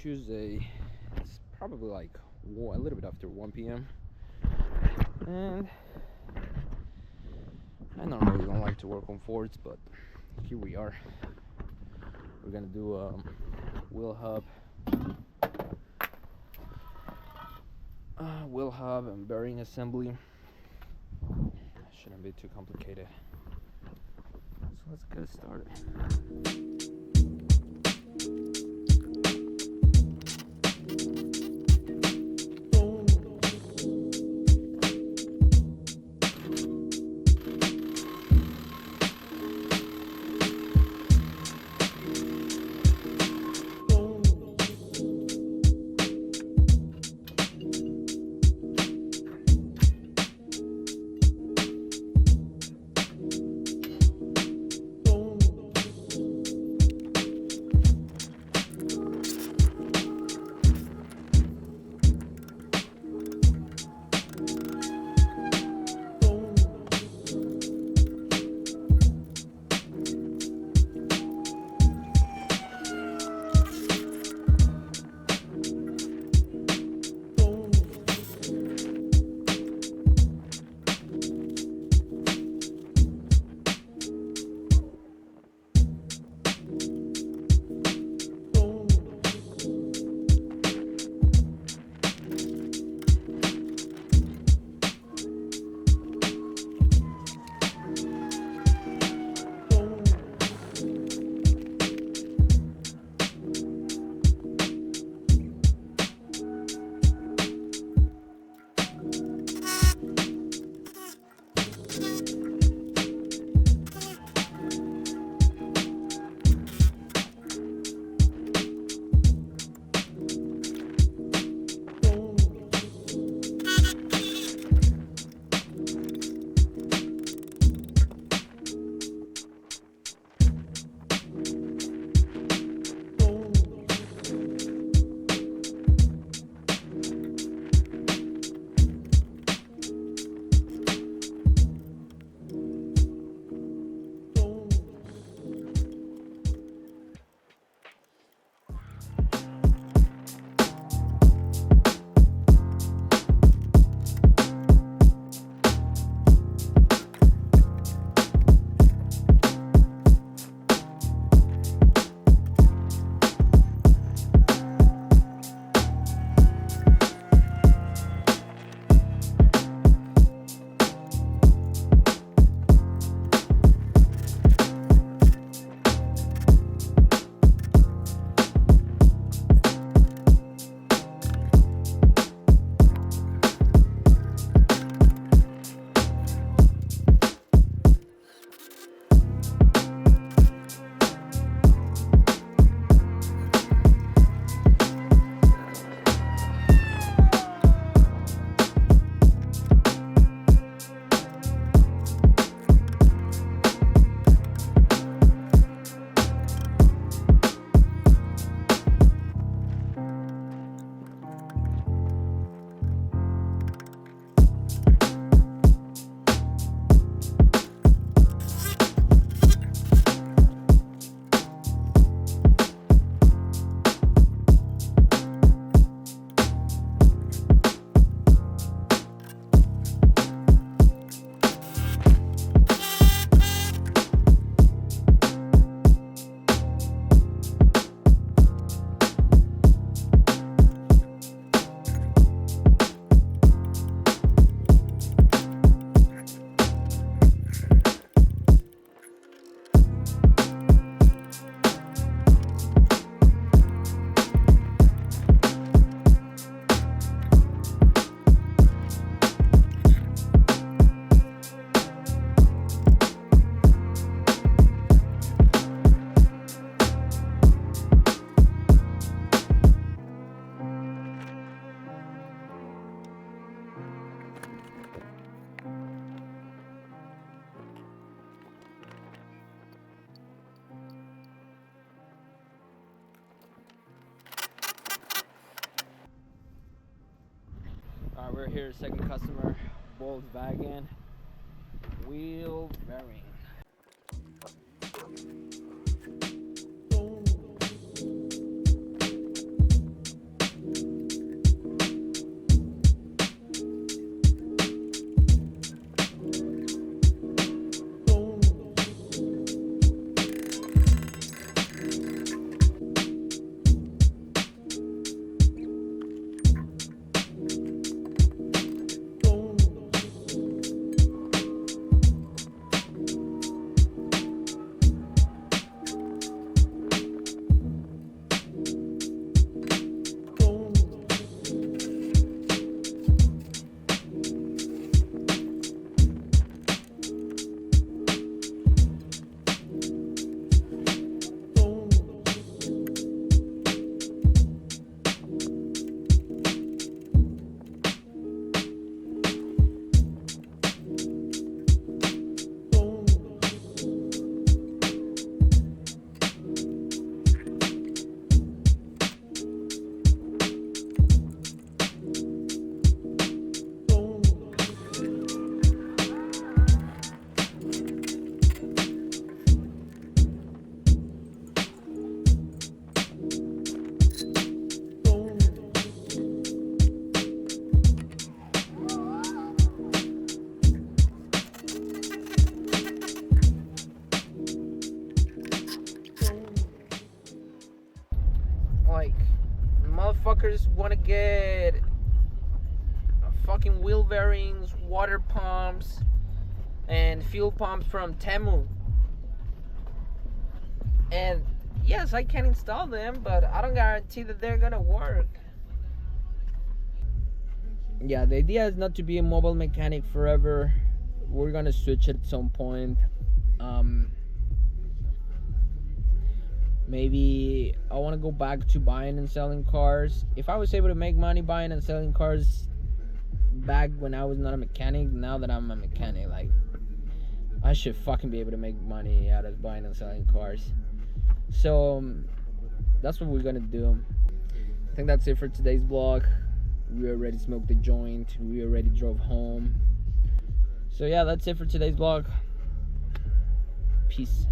Tuesday. It's probably like a little bit after 1 p.m. And I normally don't like to work on Fords, but here we are. We're gonna do a wheel hub and bearing assembly. Shouldn't be too complicated. So let's get started. We're here, second customer, Volkswagen wheel bearing. Like, motherfuckers want to get fucking wheel bearings, water pumps, and fuel pumps from Temu. And yes, I can install them, but I don't guarantee that they're gonna work. Yeah, the idea is not to be a mobile mechanic forever. We're gonna switch at some point. Maybe I want to go back to buying and selling cars. If I was able to make money buying and selling cars back when I was not a mechanic, now that I'm a mechanic, like, I should fucking be able to make money out of buying and selling cars. So that's what we're gonna do. I think that's it for today's vlog. We already smoked a joint. We already drove home. So yeah, that's it for today's vlog. Peace.